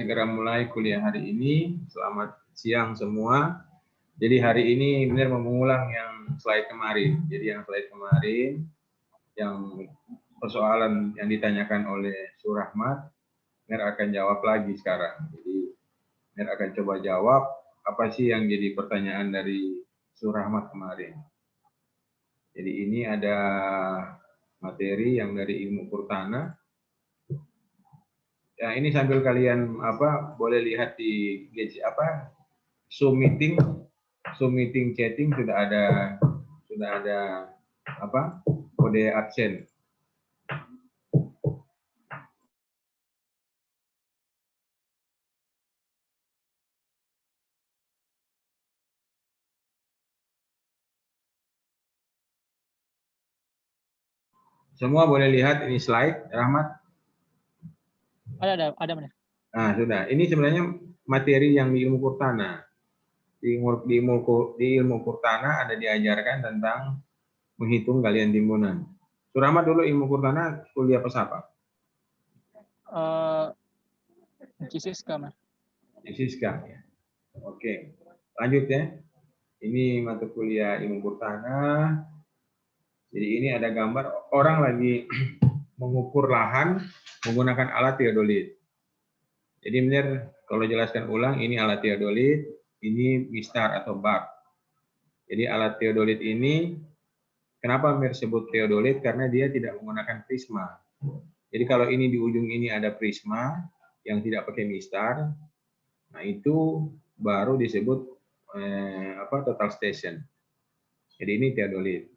segera mulai kuliah hari ini. Selamat siang semua. Jadi hari ini benar mengulang yang slide kemarin. Jadi yang slide kemarin, yang persoalan yang ditanyakan oleh Surahmat, benar akan jawab lagi sekarang. Jadi benar akan coba jawab apa sih yang jadi pertanyaan dari Surahmat kemarin. Jadi ini ada materi yang dari ilmu Purtana. Ya, ini sambil kalian boleh lihat di Zoom meeting chatting sudah ada kode absen. Semua boleh lihat ini slide, Rahmat? Ada benar. Nah, sudah. Ini sebenarnya materi yang di ilmu Purtana. Di ilmu Purtana ada diajarkan tentang menghitung galian timbunan. Surahmat dulu ilmu Purtana kuliah pas apa? Siska, Mas. Siska ya. Oke. Lanjut ya. Ini mata kuliah ilmu Purtana. Jadi ini ada gambar orang lagi mengukur lahan menggunakan alat teodolit. Jadi benar kalau jelaskan ulang, ini alat teodolit, ini mistar atau bak. Jadi alat teodolit ini, kenapa Mir sebut teodolit? Karena dia tidak menggunakan prisma. Jadi kalau ini di ujung ini ada prisma yang tidak pakai mistar, nah itu baru disebut total station. Jadi ini teodolit.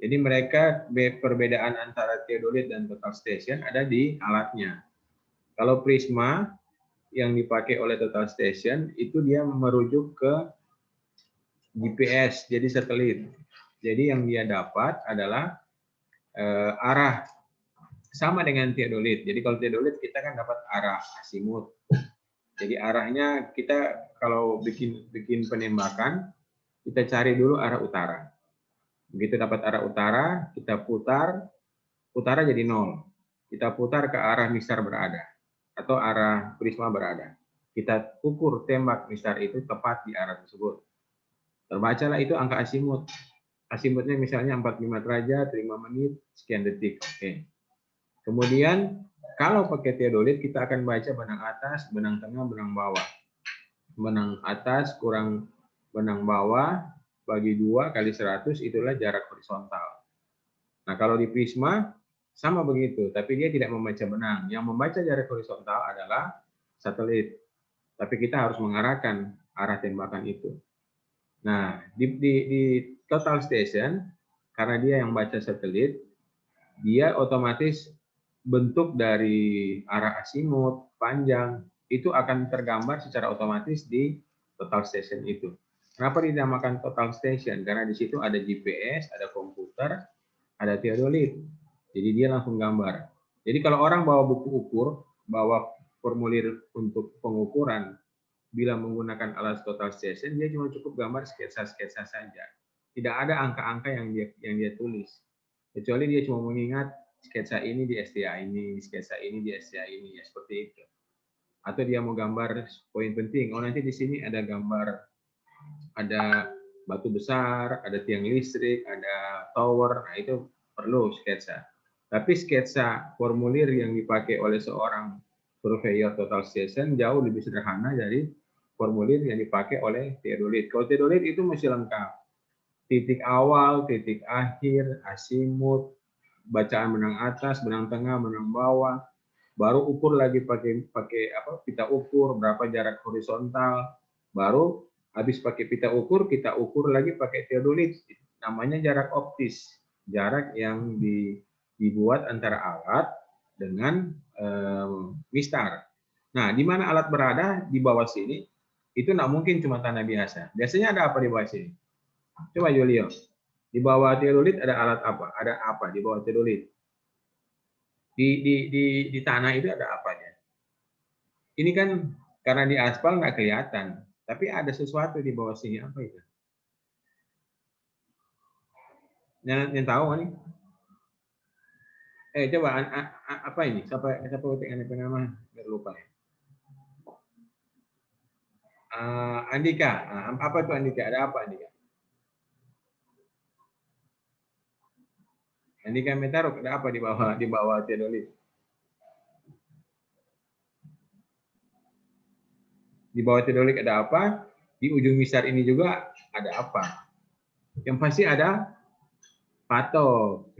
Jadi mereka perbedaan antara teodolit dan total station ada di alatnya. Kalau prisma yang dipakai oleh total station itu dia merujuk ke GPS, jadi satelit. Jadi yang dia dapat adalah arah sama dengan teodolit. Jadi kalau teodolit kita kan dapat arah asimut. Jadi arahnya kita kalau bikin penembakan kita cari dulu arah utara. Begitu dapat arah utara, kita putar, utara jadi 0. Kita putar ke arah mistar berada atau arah prisma berada. Kita ukur tembak mistar itu tepat di arah tersebut. Terbacalah itu angka asimut. Asimutnya misalnya 45 derajat, 5 menit, sekian detik. Oke. Kemudian kalau pakai teodolit kita akan baca benang atas, benang tengah, benang bawah. Benang atas kurang benang bawah bagi 2 kali 100 itulah jarak horizontal. Nah, kalau di prisma sama begitu, tapi dia tidak membaca benang. Yang membaca jarak horizontal adalah satelit. Tapi kita harus mengarahkan arah tembakan itu. Nah, di total station, karena dia yang baca satelit, dia otomatis bentuk dari arah asimut, panjang, itu akan tergambar secara otomatis di total station itu. Kenapa dinamakan total station? Karena di situ ada GPS, ada komputer, ada teodolit. Jadi dia langsung gambar. Jadi kalau orang bawa buku ukur, bawa formulir untuk pengukuran, bila menggunakan alat total station, dia cuma cukup gambar sketsa-sketsa saja. Tidak ada angka-angka yang dia tulis. Kecuali dia cuma mengingat sketsa ini di STA ini, sketsa ini di STA ini, ya seperti itu. Atau dia mau gambar poin penting. Oh nanti di sini ada gambar, ada batu besar, ada tiang listrik, ada tower. Nah itu perlu sketsa. Tapi sketsa formulir yang dipakai oleh seorang surveyor total station jauh lebih sederhana dari formulir yang dipakai oleh teodolit. Kalau teodolit itu mesti lengkap. Titik awal, titik akhir, asimut, bacaan benang atas, benang tengah, benang bawah, baru ukur lagi pakai pita ukur berapa jarak horizontal, baru habis pakai pita ukur kita ukur lagi pakai teodolit, namanya jarak optis, jarak yang dibuat antara alat dengan mistar. Nah, di mana alat berada di bawah sini itu nggak mungkin cuma tanah biasa. Biasanya ada apa di bawah sini? Coba Julio, di bawah teodolit ada alat apa? Ada apa di bawah teodolit? Di tanah itu ada apanya? Ini kan karena di aspal nggak kelihatan, tapi ada sesuatu di bawah sini, apa itu? Yang tahu kan? Coba apa ini? Siapa ketik nama? Biar lupa ya. Andika, apa tuh Andika? Ada apa Andika? Andika Metaruk, ada apa di bawah teodolit? Di bawah teodolit ada apa? Di ujung misar ini juga ada apa? Yang pasti ada patok.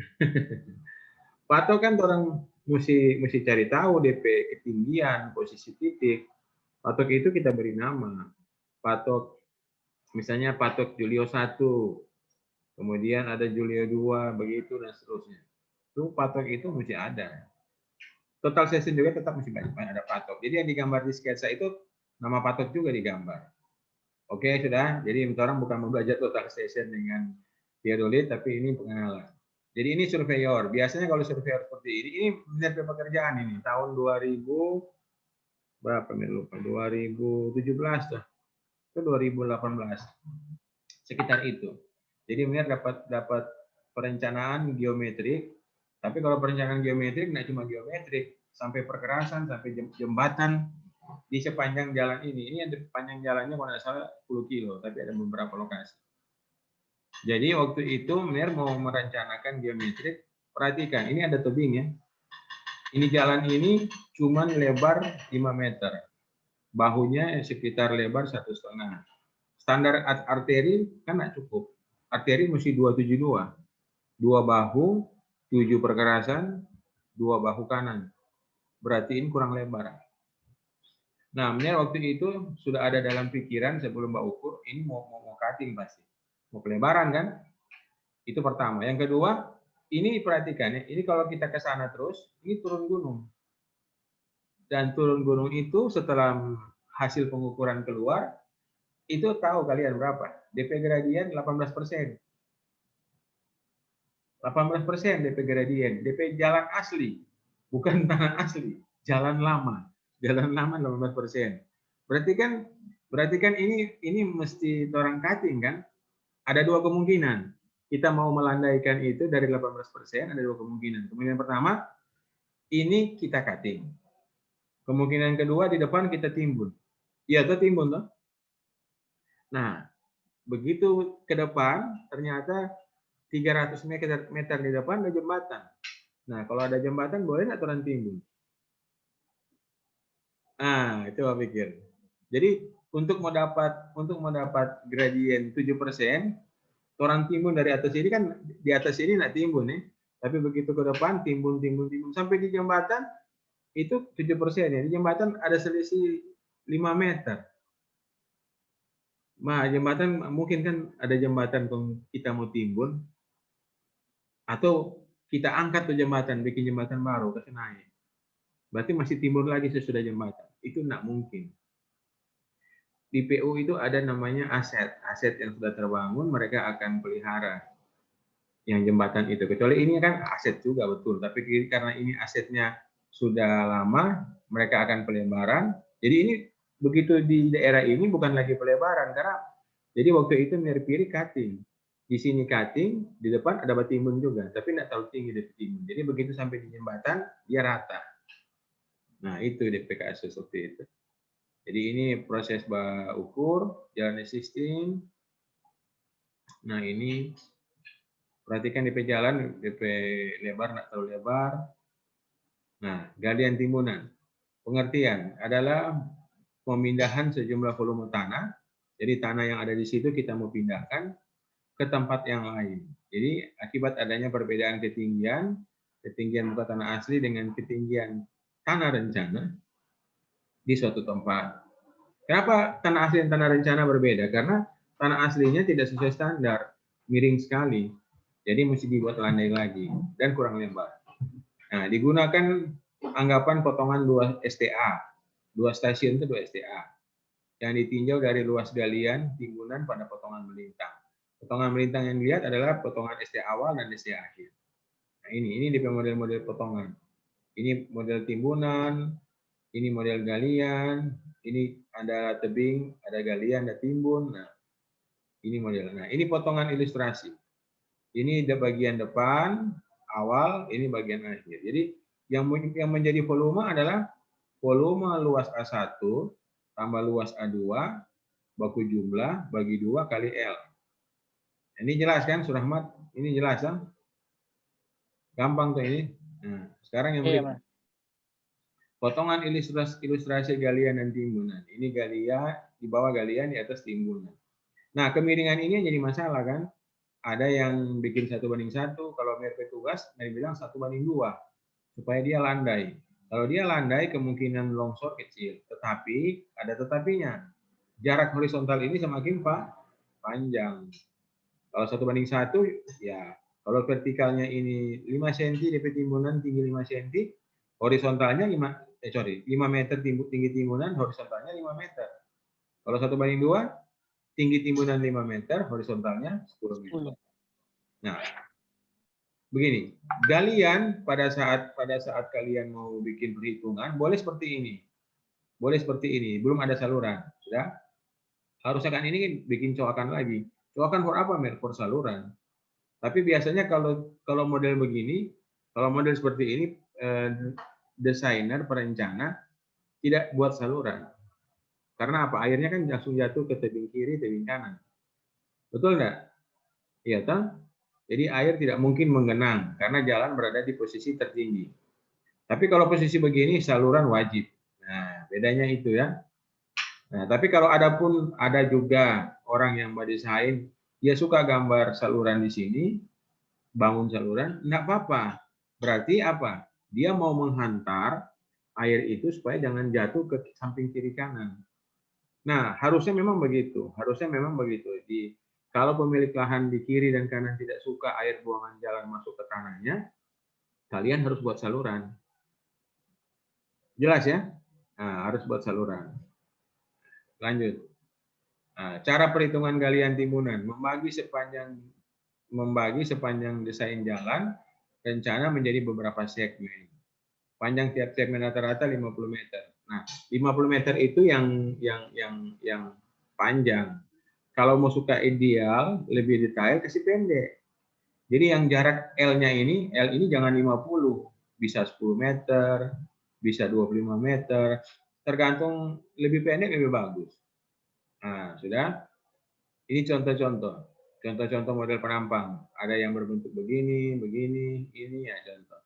Patok kan orang mesti cari tahu DP ketinggian, posisi titik. Patok itu kita beri nama. Patok, misalnya patok Julio 1, kemudian ada Julio 2, begitu dan seterusnya. Itu patok itu mesti ada. Total session juga tetap mesti banyak ada patok. Jadi yang digambar di sketsa itu nama patok juga digambar. Oke, sudah. Jadi orang bukan mau belajar total session dengan teodolit, tapi ini pengenalan. Jadi ini surveyor. Biasanya kalau surveyor seperti ini benar pekerjaan ini tahun 2000 berapa nih lupa, 2017 tuh. Itu 2018. Sekitar itu. Jadi benar dapat perencanaan geometrik. Tapi kalau perencanaan geometrik nggak cuma geometrik, sampai perkerasan, sampai jembatan di sepanjang jalan ini. Ini yang panjang jalannya kalau nggak salah 10 kilo, tapi ada beberapa lokasi. Jadi waktu itu Mir mau merencanakan geometrik, perhatikan ini ada tebing ya. Ini jalan ini cuma lebar 5 meter. Bahunya sekitar lebar 1,5. Standar arteri kan nggak cukup. Arteri mesti 272. 2 bahu, 7 perkerasan, 2 bahu kanan. Berarti ini kurang lebar. Nah, Mir waktu itu sudah ada dalam pikiran sebelum Mbak ukur, ini mau cutting pasti. Mau pelebaran kan? Itu pertama. Yang kedua, ini perhatikan ya, ini kalau kita ke sana terus, ini turun gunung. Dan turun gunung itu setelah hasil pengukuran keluar, itu tahu kalian berapa? DP gradien 18%. 18% DP gradien, DP jalan asli, bukan tanah asli, jalan lama. Jalan lama 18%. Berarti kan ini mesti orang cutting kan? Ada 2 kemungkinan. Kita mau melandaikan itu dari 18%, ada 2 kemungkinan. Kemungkinan pertama, ini kita cutting. Kemungkinan kedua, di depan kita timbun. Iya, itu timbun toh. Nah, begitu ke depan, ternyata 300 meter di depan ada jembatan. Nah, kalau ada jembatan, boleh nggak orang timbun? Nah, itu saya pikir. Jadi, untuk mau dapat gradien 7%, orang timbun dari atas ini kan, di atas ini nggak timbun nih. Tapi begitu ke depan, timbun. Sampai di jembatan, itu 7% ya. Di jembatan ada selisih 5 meter. Nah, jembatan mungkin kan ada jembatan kalau kita mau timbun, atau kita angkat tuh jembatan, bikin jembatan baru, kasih naik. Berarti masih timbun lagi sesudah jembatan. Itu nggak mungkin. Di PU itu ada namanya aset yang sudah terbangun, mereka akan pelihara yang jembatan itu. Kecuali ini kan aset juga betul, tapi karena ini asetnya sudah lama, mereka akan pelebaran. Jadi ini begitu di daerah ini bukan lagi pelebaran, karena jadi waktu itu mirip-mirip cutting. Di sini cutting, di depan ada batimbun juga, tapi tidak terlalu tinggi dari timbun. Jadi begitu sampai di jembatan, dia rata. Nah itu DPKS seperti itu. Jadi ini proses ukur, jalan existing. Nah ini perhatikan DP jalan, DP lebar, nggak terlalu lebar. Nah, galian timbunan. Pengertian adalah pemindahan sejumlah volume tanah. Jadi tanah yang ada di situ kita mau pindahkan ke tempat yang lain. Jadi akibat adanya perbedaan ketinggian muka tanah asli dengan ketinggian tanah rencana di suatu tempat. Kenapa tanah asli dan tanah rencana berbeda? Karena tanah aslinya tidak sesuai standar, miring sekali. Jadi mesti dibuat landai lagi dan kurang lebar. Nah, digunakan anggapan potongan 2 STA. 2 stasiun itu 2 STA. Yang ditinjau dari luas galian timbunan pada potongan melintang. Potongan melintang yang dilihat adalah potongan STA awal dan STA akhir. Nah, ini di model-model potongan. Ini model timbunan, ini model galian, ini ada tebing, ada galian, ada timbun. Nah, ini model. Nah, ini potongan ilustrasi. Ini bagian depan, awal, ini bagian akhir. Jadi yang menjadi volume adalah volume luas A1 tambah luas A2 baku jumlah bagi 2 kali L. Ini jelas kan, Surahmat? Ini jelas kan? Gampang tuh ini. Nah, sekarang yang Iya, berikut. Mas. Potongan ilustrasi galian dan timbunan. Ini galian, di bawah galian, di atas timbunan. Nah, kemiringan ini yang jadi masalah kan? Ada yang bikin 1:1, kalau MRP tugas, dia bilang 1:2, supaya dia landai. Kalau dia landai, kemungkinan longsor kecil. Tetapi, ada tetapinya. Jarak horizontal ini semakin panjang. Kalau 1:1, ya kalau vertikalnya ini 5 cm DP timbunan tinggi 5 cm, horizontalnya 5 meter tinggi timbunan, horizontalnya 5 meter. Kalau 1:2, tinggi timbunan 5 meter, horizontalnya 10 meter. 10. Nah, begini, galian pada saat kalian mau bikin perhitungan boleh seperti ini. Boleh seperti ini, belum ada saluran, sudah. Harusnya kan ini bikin coakan lagi. Coakan for apa, Mer? For saluran. Tapi biasanya kalau model begini, kalau model seperti ini, desainer, perencana tidak buat saluran. Karena apa? Airnya kan langsung jatuh ke tebing kiri, tebing kanan. Betul nggak? Iya, toh? Jadi air tidak mungkin menggenang karena jalan berada di posisi tertinggi. Tapi kalau posisi begini, saluran wajib. Nah, bedanya itu ya. Nah, tapi kalau ada juga orang yang mendesain, dia suka gambar saluran di sini, bangun saluran, enggak apa-apa. Berarti apa? Dia mau menghantar air itu supaya jangan jatuh ke samping kiri kanan. Nah, harusnya memang begitu. Harusnya memang begitu. Kalau pemilik lahan di kiri dan kanan tidak suka air buangan jalan masuk ke tanahnya, kalian harus buat saluran. Jelas ya? Nah, harus buat saluran. Lanjut. Nah, cara perhitungan galian timbunan, membagi sepanjang desain jalan rencana menjadi beberapa segmen. Panjang tiap segmen rata-rata 50 meter. Nah, 50 meter itu yang panjang. Kalau mau suka ideal, lebih detail, kasih pendek. Jadi yang jarak L-nya ini, L ini jangan 50, bisa 10 meter, bisa 25 meter, tergantung lebih pendek lebih bagus. Nah, sudah. Ini contoh-contoh. Contoh-contoh model penampang. Ada yang berbentuk begini, begini, ini ya contoh.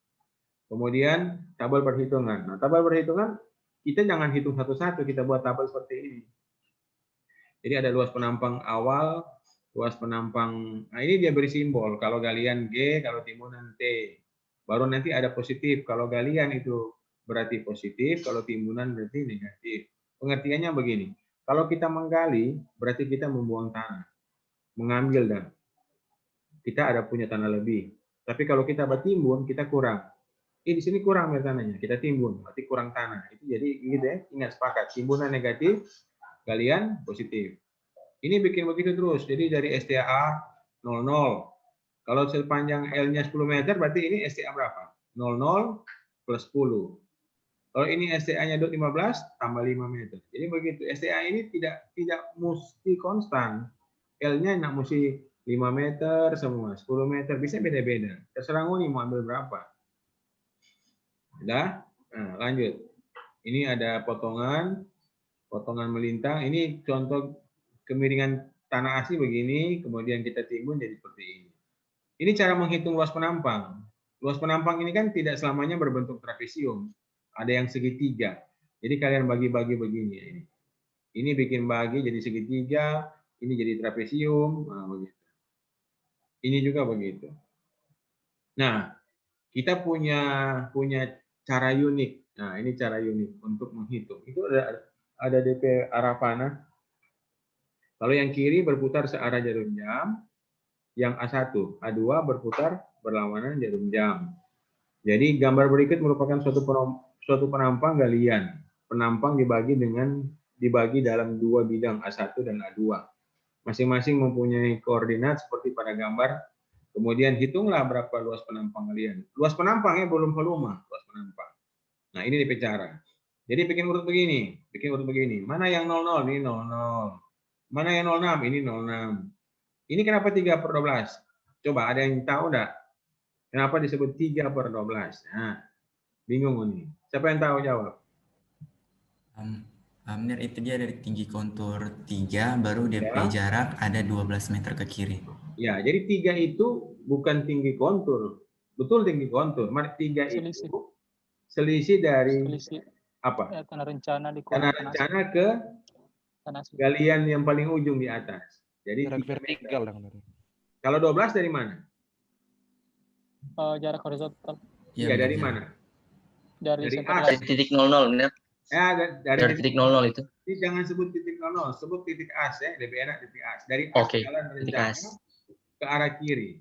Kemudian tabel perhitungan. Nah, tabel perhitungan kita jangan hitung satu-satu, kita buat tabel seperti ini. Jadi ada luas penampang awal, luas penampang. Nah, ini dia beri simbol. Kalau galian G, kalau timbunan T. Baru nanti ada positif. Kalau galian itu berarti positif, kalau timbunan berarti negatif. Pengertiannya begini. Kalau kita menggali, berarti kita membuang tanah. Mengambil dan kita ada punya tanah lebih. Tapi kalau kita bertimbun, kita kurang. Di sini kurang tanahnya, kita timbun, berarti kurang tanah. Itu jadi gitu ya, ingat sepakat. Timbunan negatif, galian positif. Ini bikin begitu terus. Jadi dari STA 00. Kalau sepanjang L-nya 10 meter, berarti ini STA berapa? 00 plus 10. Kalau ini STA-nya 15, tambah 5 meter. Jadi begitu. STA ini tidak mesti konstan. L-nya nggak mesti 5 meter semua, 10 meter, bisa beda-beda. Terserah nih mau ambil berapa. Udah? Nah, lanjut. Ini ada potongan melintang. Ini contoh kemiringan tanah asli begini, kemudian kita timbun jadi seperti ini. Ini cara menghitung luas penampang. Luas penampang ini kan tidak selamanya berbentuk trapesium. Ada yang segitiga. Jadi kalian bagi-bagi begini ya ini. Ini bikin bagi jadi segitiga, ini jadi trapesium, nah, begitu. Ini juga begitu. Nah, kita punya cara unik. Nah, ini cara unik untuk menghitung. Itu ada DP arah panah. Kalau yang kiri berputar searah jarum jam, yang A1, A2 berputar berlawanan jarum jam. Jadi gambar berikut merupakan suatu penampang galian. Penampang dibagi dalam dua bidang A1 dan A2. Masing-masing mempunyai koordinat seperti pada gambar. Kemudian hitunglah berapa luas penampang kalian. Luas penampangnya belum volume, luas penampang. Nah, ini DP cara. Jadi bikin urut begini. Mana yang 00? Ini 00. Mana yang 06? Ini 06. Ini kenapa 3/12? Coba ada yang tahu enggak? Kenapa disebut 3/12? Nah, bingung ini. Siapa yang tahu jawab? Amir itu dia dari tinggi kontur 3, baru DP Ya. jarak ada 12 meter ke kiri. Ya, jadi 3 itu bukan tinggi kontur. Betul tinggi kontur. Mar 3 itu Selisih. selisih dari Selisih apa? tanah rencana di Tanah tanah asli. rencana ke Tanah asli. galian yang paling ujung di atas. Jadi Jarak 3 meter. vertikal yang benar. Kalau 12 dari mana? Jarak horizontal Iya, benar, dari jarak. mana? dari Dari center as. Dari line. titik 00, benar. Ya, dari Dari titik 00 itu. Jadi jangan sebut titik 00, sebut titik as ya, lebih enak titik as. Dari as Oke, jalan titik rencana as. ke arah kiri.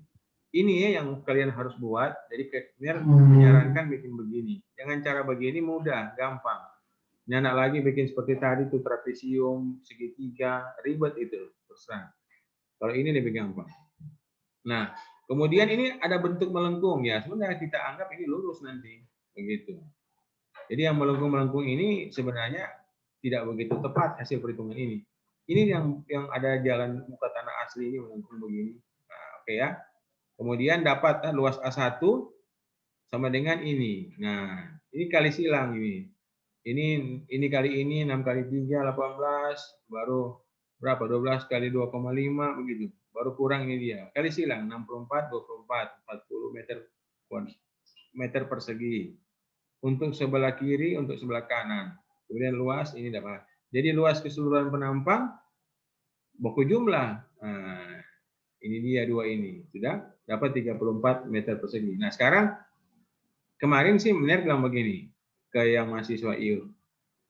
Ini ya yang kalian harus buat. Jadi Mir menyarankan bikin begini. Jangan cara begini mudah, gampang. Ini anak lagi bikin seperti tadi tuh trapesium, segitiga, ribet itu. Terserah. Kalau ini lebih gampang. Nah, kemudian ini ada bentuk melengkung ya. Sebenarnya kita anggap ini lurus nanti, begitu. Jadi yang melengkung-melengkung ini sebenarnya tidak begitu tepat hasil perhitungan ini. Ini yang ada jalan muka tanah asli ini melengkung begini. Nah, oke ya. Kemudian dapat luas A1 sama dengan ini. Nah, ini kali silang ini. Ini kali ini 6 kali 3 18 baru berapa? 12 kali 2,5 begitu. Baru kurang ini dia. Kali silang 64 24 40 meter persegi. Untuk sebelah kiri, untuk sebelah kanan. Kemudian luas ini dapat. Jadi luas keseluruhan penampang buku jumlah. Nah, ini dia dua ini. Sudah dapat 34 meter persegi. Nah, sekarang kemarin sih Mener bilang begini ke yang mahasiswa IU.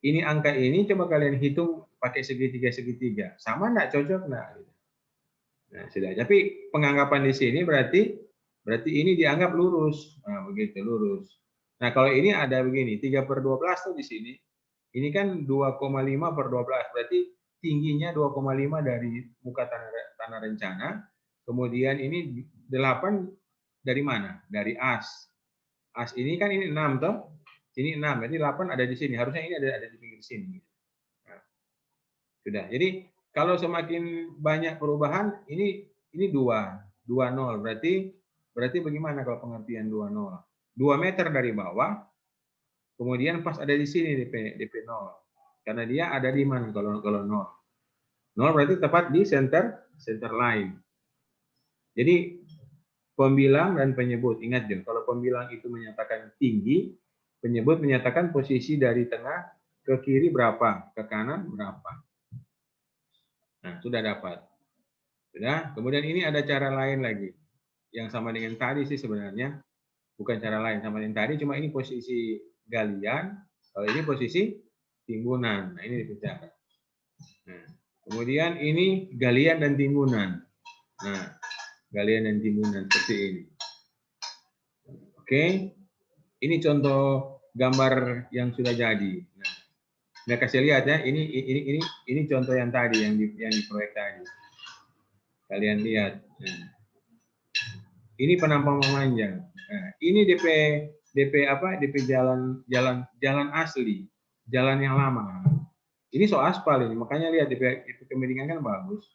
Ini angka ini coba kalian hitung pakai segitiga-segitiga. Sama enggak, cocok enggak? Nah, sudah. Tapi penganggapan di sini berarti ini dianggap lurus. Nah, begitu lurus. Nah, kalau ini ada begini, 3/12 tuh di sini. Ini kan 2,5/12, berarti tingginya 2,5 dari muka tanah rencana. Kemudian ini 8 dari mana? Dari as. As ini kan ini 6 toh. Ini 6, berarti 8 ada di sini. Harusnya ini ada di pinggir sini. Nah, sudah. Jadi kalau semakin banyak perubahan, ini 2,0. Berarti bagaimana kalau pengertian 2,0? 2 meter dari bawah, kemudian pas ada di sini DP 0. Karena dia ada di mana kalau 0. 0 berarti tepat di center line. Jadi pembilang dan penyebut, ingat dong, kalau pembilang itu menyatakan tinggi, penyebut menyatakan posisi dari tengah ke kiri berapa, ke kanan berapa. Nah, sudah dapat. Sudah. Kemudian ini ada cara lain lagi. Yang sama dengan tadi sih sebenarnya. Bukan cara lain sama dengan tadi, cuma ini posisi galian, kalau ini posisi timbunan. Nah, ini dibicara. Nah, kemudian ini galian dan timbunan. Nah, galian dan timbunan seperti ini. Oke. Ini contoh gambar yang sudah jadi. Nah, kasih lihat ya, ini contoh yang tadi yang di proyek tadi. Kalian lihat. Nah, ini penampang memanjang. Nah, ini DP jalan asli, jalan yang lama. Ini so aspal ini, makanya lihat DP kemiringan kan bagus.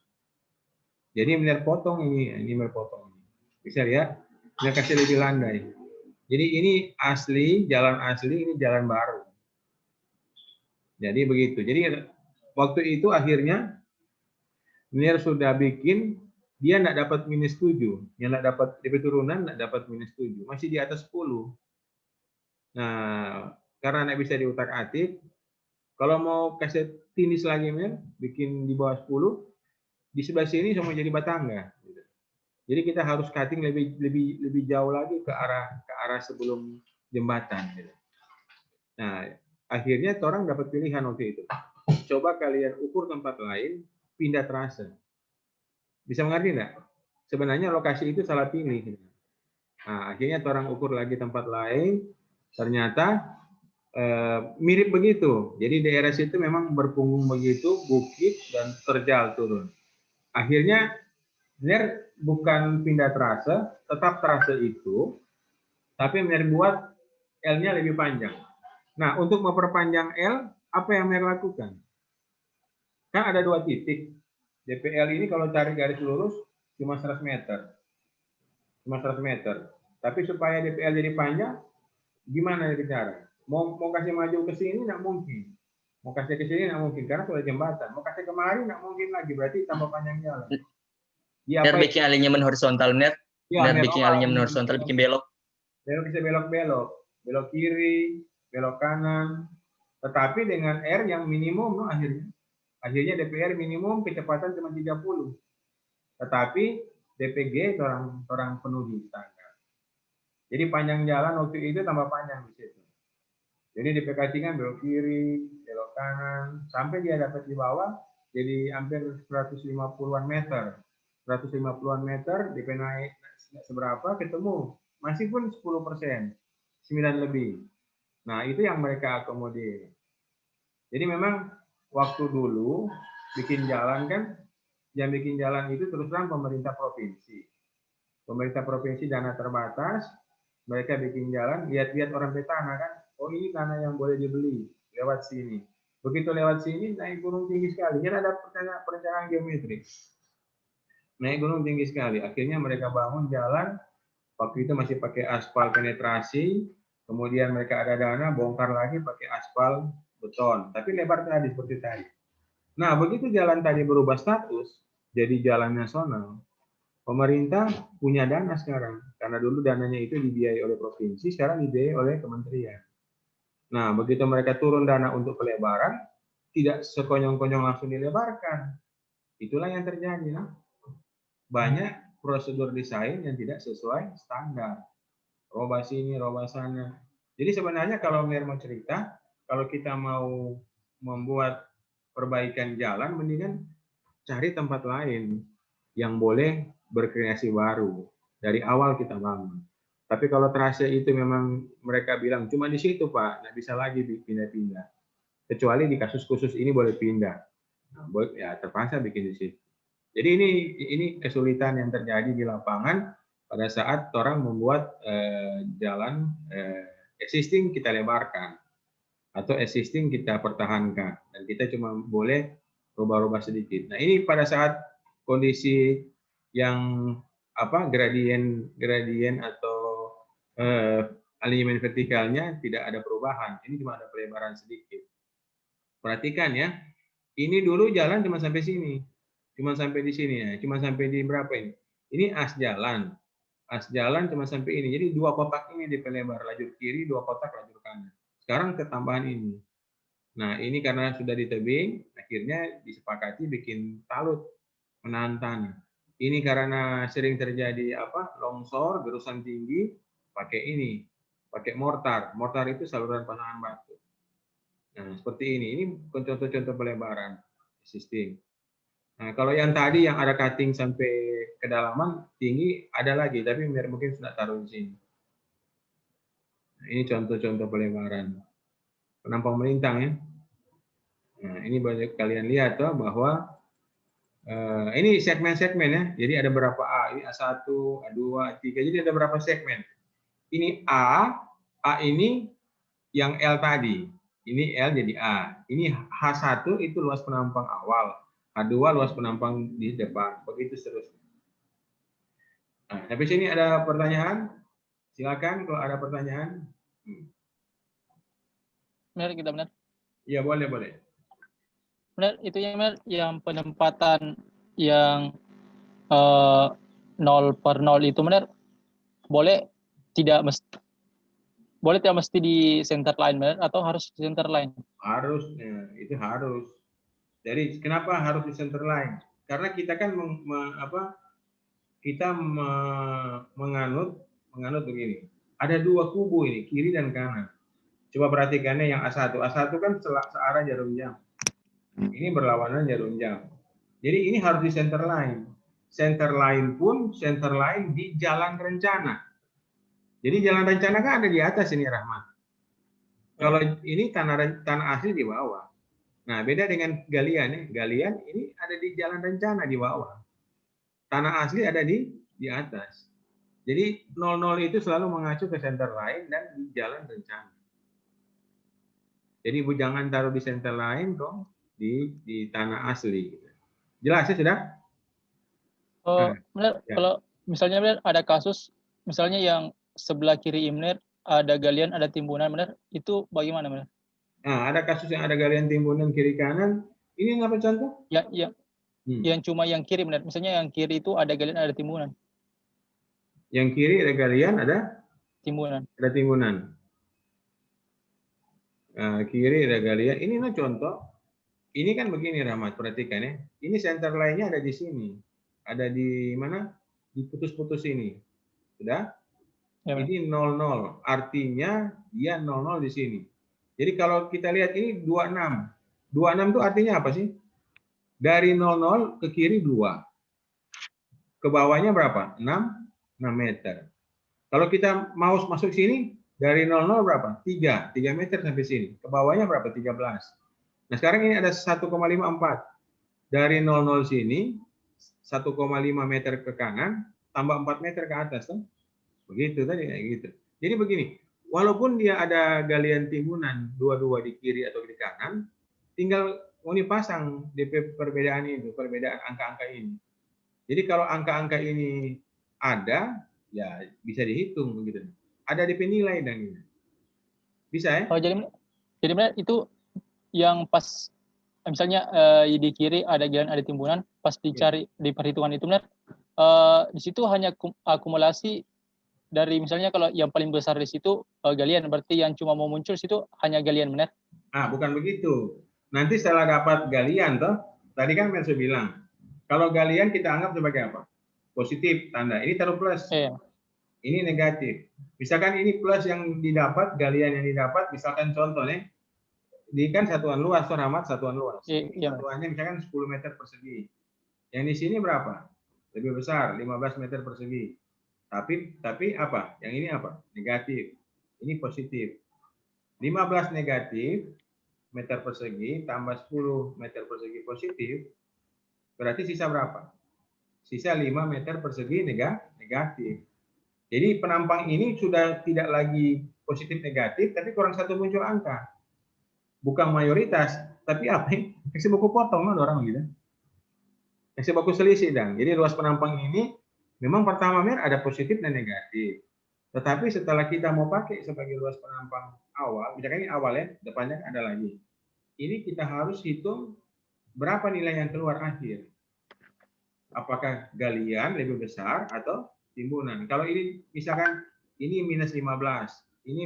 Jadi Mener potong ini Mener potong. Bisa lihat, Mener kasih lebih landai. Jadi ini asli, jalan asli, ini jalan baru. Jadi begitu. Jadi waktu itu akhirnya Mener sudah bikin, dia enggak dapat -7. Yang enggak dapat DP turunan enggak dapat -7. Masih di atas 10. Nah, karena enggak bisa diutak-atik, kalau mau kasih finish lagi Mener, bikin di bawah 10, di sebelah sini sama jadi batangga. Jadi kita harus cutting lebih jauh lagi ke arah sebelum jembatan. Nah, akhirnya orang dapat pilihan waktu itu. Coba kalian ukur tempat lain, pindah trase. Bisa mengerti enggak? Sebenarnya lokasi itu salah pilih. Nah, akhirnya orang ukur lagi tempat lain, ternyata mirip begitu. Jadi daerah situ memang berpunggung begitu, bukit dan terjal turun. Akhirnya Mener bukan pindah trase, tetap trase itu, tapi Mener buat L-nya lebih panjang. Nah, untuk memperpanjang L, apa yang Mener lakukan? Kan ada 2 titik. DPL ini kalau cari garis lurus cuma 100 meter. Cuma 100 meter. Tapi supaya DPL jadi panjang, gimana cara? Mau kasih maju ke sini nggak mungkin. Mau kasih ke sini nggak mungkin karena sudah jembatan. Mau kasih kemari nggak mungkin lagi, berarti tambah panjang jalan. Dia Biar apa? bikin alignment horizontal, benar. Ya, Benar bikin alignment horizontal, bikin belok. belok bisa belok-belok, belok kiri, belok kanan. Tetapi dengan R yang minimum, no, akhirnya DPR minimum kecepatan cuma 30. Tetapi DPG orang penuhi standar. Jadi panjang jalan waktu itu tambah panjang di situ. Jadi DPK kan belok kiri, belok kanan, sampai dia dapat di bawah, jadi hampir 150-an meter. 150-an meter, DP naik seberapa, ketemu. Masih pun 10%, 9 lebih. Nah, itu yang mereka akomodir. Jadi memang waktu dulu bikin jalan kan, yang bikin jalan itu terus terang pemerintah provinsi. Pemerintah provinsi dana terbatas, mereka bikin jalan, lihat-lihat orang petana kan, oh ini tanah yang boleh dibeli, lewat sini. Begitu lewat sini, naik gunung tinggi sekali. Kan ada perencanaan geometrik. Naik gunung tinggi sekali. Akhirnya mereka bangun jalan, waktu itu masih pakai aspal penetrasi, kemudian mereka ada dana, bongkar lagi pakai aspal beton. Tapi lebar tadi, seperti tadi. Nah, begitu jalan tadi berubah status, jadi jalan nasional, pemerintah punya dana sekarang, karena dulu dananya itu dibiayai oleh provinsi, sekarang dibiayai oleh kementerian. Nah, begitu mereka turun dana untuk pelebaran, tidak sekonyong-konyong langsung dilebarkan. Itulah yang terjadi. Nah. Banyak prosedur desain yang tidak sesuai standar. Robah sini, robah sana. Jadi sebenarnya kalau mau cerita, kalau kita mau membuat perbaikan jalan, mendingan cari tempat lain yang boleh berkreasi baru. Dari awal kita bangun. Tapi kalau trase itu memang mereka bilang, cuma di situ Pak, nggak bisa lagi pindah-pindah. Kecuali di kasus khusus ini boleh pindah. Nah, ya terpaksa bikin di situ. Jadi ini kesulitan yang terjadi di lapangan pada saat orang membuat jalan existing kita lebarkan. Atau existing kita pertahankan. Dan kita cuma boleh rubah-rubah sedikit. Nah ini pada saat kondisi yang gradien atau alignment vertikalnya tidak ada perubahan. Ini cuma ada pelebaran sedikit. Perhatikan ya. Ini dulu jalan cuma sampai sini. Cuma sampai di sini ya. Cuma sampai di berapa ini? Ini as jalan. As jalan cuma sampai ini. Jadi dua kotak ini dipelebar. Lajur kiri, dua kotak lajur kanan. Sekarang ketambahan ini. Nah, ini karena sudah ditebing, akhirnya disepakati bikin talut menahan tanah. Ini karena sering terjadi longsor, gerusan tinggi, pakai ini, pakai mortar. Mortar itu saluran penahan batu. Nah, seperti ini. Ini contoh-contoh pelebaran sistem. Nah, kalau yang tadi yang ada cutting sampai kedalaman tinggi ada lagi, tapi mungkin sudah taruh di sini. Nah, ini contoh-contoh pelebaran. Penampang melintang ya. Nah, ini banyak kalian lihat tuh bahwa ini segmen-segmen ya. Jadi ada berapa A, ini A1, A2, A3. Jadi ada berapa segmen. Ini A ini yang L tadi. Ini L jadi A. Ini H1 itu luas penampang awal. H2 luas penampang di depan. Begitu seterusnya. Nah, sampai sini ada pertanyaan? Silakan kalau ada pertanyaan. Benar kita benar. Iya, boleh. Benar, itu yang penempatan yang 0/0 itu benar boleh tidak mesti di center line benar atau harus di center line? Harus, itu harus. Jadi kenapa harus di center line? Karena kita kan menganut begini. Ada dua kubu ini, kiri dan kanan. Coba perhatikannya yang A1. A1 kan searah jarum jam. Ini berlawanan jarum jam. Jadi ini harus di center line. Center line pun center line di jalan rencana. Jadi jalan rencana kan ada di atas ini, Rahmat. Kalau ini tanah asli di bawah. Nah, beda dengan galian ya. Galian ini ada di jalan rencana di bawah. Tanah asli ada di atas. Jadi 00 itu selalu mengacu ke center line dan di jalan rencana. Jadi Ibu jangan taruh di center line dong di tanah asli. Jelas ya sudah? Benar, Ya. kalau misalnya benar ada kasus misalnya yang sebelah kiri benar ada galian, ada timbunan benar, itu bagaimana benar? Nah, ada kasus yang ada galian timbunan kiri kanan. Ini apa contoh? Yang cuma yang kiri benar. Misalnya yang kiri itu ada galian, ada timbunan. Yang kiri ada galian, ada Timbunan. timbunan. Nah, kiri ada galian. Ini contoh. Ini kan begini Rahmat, perhatikan ya. Ini center line-nya ada di sini. Ada di mana? Di putus-putus ini. Sudah? Ya, Ini 00. Artinya dia 00 di sini. Jadi kalau kita lihat ini 26. 26 itu artinya apa sih? Dari 00 ke kiri 2. Ke bawahnya berapa? 6 meter. Kalau kita mouse masuk sini, dari 00 berapa? 3 meter sampai sini. Ke bawahnya berapa? 13. Nah, sekarang ini ada 1,54. Dari 00 sini, 1,5 meter ke kanan, tambah 4 meter ke atas. Kan? Begitu tadi, kayak gitu. Jadi begini, walaupun dia ada galian timbunan, dua-dua di kiri atau di kanan, tinggal ini pasang DP perbedaan itu, perbedaan angka-angka ini. Jadi kalau angka-angka ini ada, ya bisa dihitung begitu. Ada DP nilai dan ini. Bisa ya? Oh, jadi benar itu yang pas misalnya di kiri ada galian, ada timbunan, pas dicari di perhitungan itu benar di situ hanya akumulasi dari misalnya kalau yang paling besar di situ galian, berarti yang cuma mau muncul situ hanya galian benar? Ah, bukan begitu. Nanti setelah dapat galian toh, tadi kan Merso bilang, kalau galian kita anggap sebagai apa? Positif tanda. Ini taruh plus. Ini negatif. Misalkan ini plus yang didapat, galian yang didapat, misalkan contohnya, ini kan satuan luas, Rahmat, satuan luas. Satuannya misalkan 10 meter persegi. Yang di sini berapa? Lebih besar, 15 meter persegi. Tapi apa? Yang ini apa? Negatif. Ini positif. 15 negatif meter persegi tambah 10 meter persegi positif, berarti sisa berapa? Sisa 5 meter persegi negatif. Jadi penampang ini sudah tidak lagi positif negatif, tapi kurang satu muncul angka. Bukan mayoritas, tapi apa? Kasih buku potong ada orang gitu. Kasih buku selisih dan. Jadi ruas penampang ini memang pertama ada positif dan negatif. Tetapi setelah kita mau pakai sebagai luas penampang awal, misalkan ini awal ya, depannya ada lagi. Ini kita harus hitung berapa nilai yang keluar akhir. Apakah galian lebih besar atau timbunan. Kalau ini misalkan ini minus 15, ini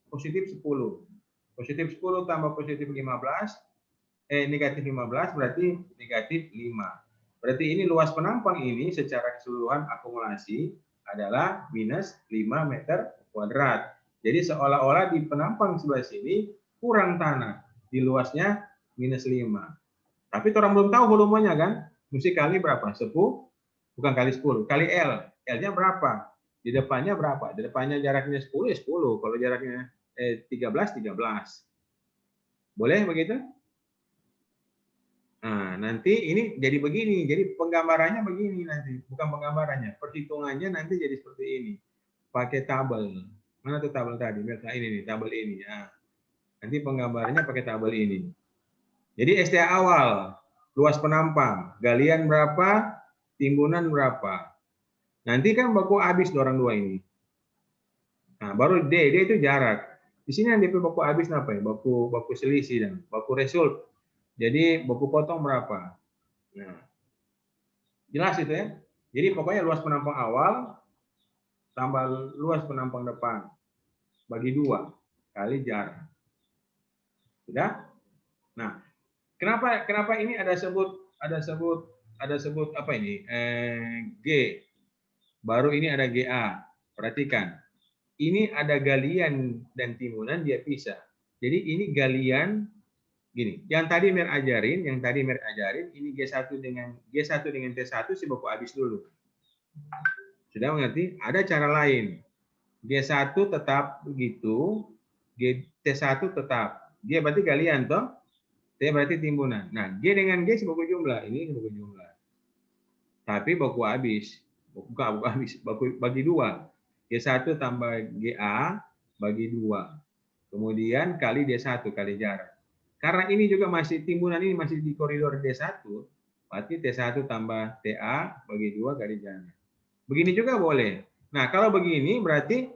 positif 10. Positif 10 tambah positif 15, negatif 15 berarti negatif 5. Berarti ini luas penampang ini secara keseluruhan akumulasi adalah minus 5 meter kuadrat. Jadi seolah-olah di penampang sebelah sini kurang tanah. Di luasnya minus 5. Tapi orang belum tahu volumenya kan. Mesti kali berapa? 10? Bukan kali 10. Kali L. L-nya berapa? Di depannya berapa? Di depannya jaraknya 10 ya 10. Kalau jaraknya 13. Boleh begitu? Nah, nanti ini jadi begini. Jadi penggambarannya begini nanti. Bukan penggambarannya. Perhitungannya nanti jadi seperti ini. Pakai tabel. Mana tuh tabel tadi? Nah, ini nih, tabel ini. Nah, nanti penggambarannya pakai tabel ini. Jadi STA awal. Luas penampang. Galian berapa? Timbunan berapa? Nanti kan baku habis orang dua ini. Nah, baru D itu jarak. Di sini yang DP baku habis apa ya? Baku selisih dan baku result. Jadi baku potong berapa? Nah, jelas itu ya. Jadi pokoknya luas penampang awal tambah luas penampang depan bagi 2 kali jarak. Sudah? Nah, kenapa ini ada sebut apa ini? G. Baru ini ada GA. Perhatikan. Ini ada galian dan timbunan dia pisah. Jadi ini galian gini. Yang tadi Mer ajarin, ini G1 dengan T1 si baku habis dulu. Sudah mengerti? Ada cara lain. G1 tetap begitu, T1 tetap. Dia berarti galian toh? T berarti timbunan. Nah, G dengan G si baku jumlah. Ini baku jumlah. Tapi baku habis. Bukan baku habis, baku bagi 2. G1 tambah GA bagi 2. Kemudian kali D1 kali jarak. Karena ini juga masih timbunan ini masih di koridor D1, berarti T1 tambah TA bagi 2 kali jarak. Begini juga boleh. Nah, kalau begini berarti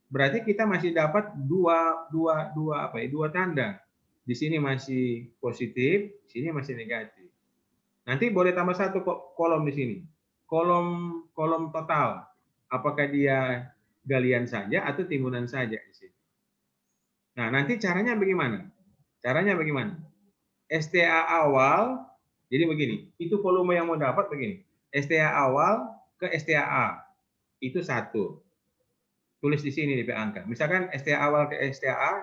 berarti kita masih dapat dua tanda. Di sini masih positif, di sini masih negatif. Nanti boleh tambah satu kolom di sini. Kolom total. Apakah dia galian saja atau timbunan saja di sini. Nah, nanti caranya bagaimana? Caranya bagaimana? STA awal, jadi begini, itu volume yang mau dapat begini. STA awal ke STA itu 1. Tulis di sini DP angka. Misalkan STA awal ke STA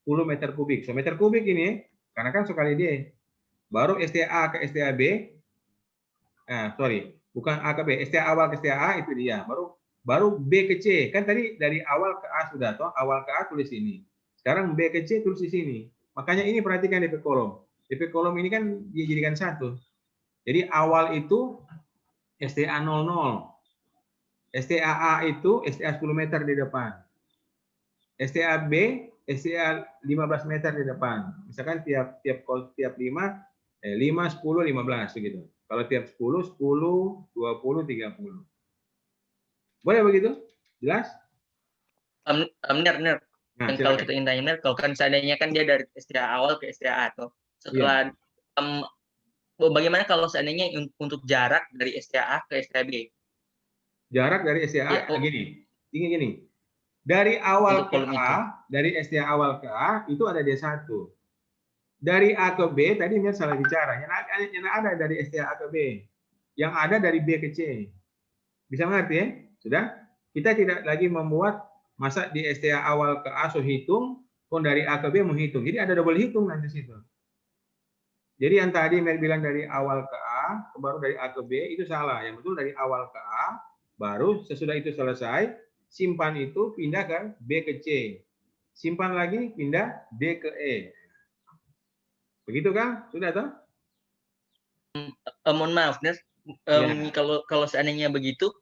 10 meter kubik. So, meter kubik ini, karena kan sekali dia. Baru STA ke STA B, bukan A ke B. STA awal ke STA A itu dia. Baru B ke C. Kan tadi dari awal ke A sudah, toh. Awal ke A tulis ini. Sekarang B ke C tulis di sini. Makanya ini perhatikan DP kolom. DP kolom ini kan dijadikan 1. Jadi awal itu STA 00. STA A itu STA 10 meter di depan. STA B, STA 15 meter di depan. Misalkan tiap 5, 5, 10, 15 begitu. Kalau tiap 10, 10, 20, 30. Boleh begitu? Jelas? Benar. Nah, Dan kalau kita ingin tanya, kalau kan seandainya kan dia dari STA awal ke STA atau setelah bagaimana kalau seandainya untuk jarak dari STA A ke STA B? Jarak dari STA gini. Dari awal ke A, dari STA awal ke A itu ada D1. Dari A ke B tadi Mir salah bicara. Yang ada dari STA A ke B. Yang ada dari B ke C. Bisa mengerti ya? Sudah? Kita tidak lagi membuat masa di STA awal ke A so hitung, pun dari A ke B menghitung. Jadi ada double hitung nanti situ. Jadi yang tadi Mer bilang dari awal ke A, baru dari A ke B, itu salah. Yang betul dari awal ke A, baru sesudah itu selesai, simpan itu pindah ke B ke C. Simpan lagi, pindah D ke E. Begitu kan? Sudah toh? Mohon maaf, kalau seandainya begitu,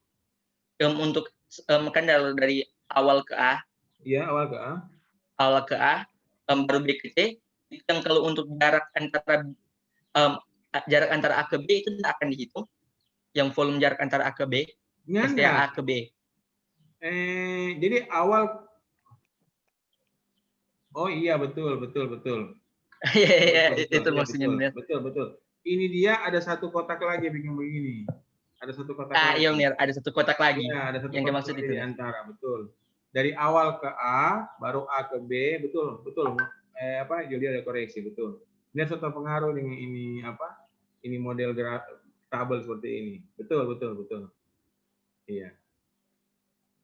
untuk kan dari awal ke A. Iya, awal ke A. Awal ke A, baru B ke C. Yang kalau untuk jarak antara A ke B itu tidak akan dihitung. Yang volume jarak antara A ke B, STA A ke B. Jadi awal. Oh iya, betul. Iya, itu maksudnya. Betul. Ini dia ada satu kotak lagi bikin begini. Ada satu kotak lagi. Iya, benar. Ada satu kotak lagi. Ya, ada satu yang kotak dimaksud lagi itu di antara, betul. Dari awal ke A, baru A ke B, betul. Julia ada koreksi, betul. Ini harus terpengaruh dengan ini Ini model tabel seperti ini. Betul. Iya.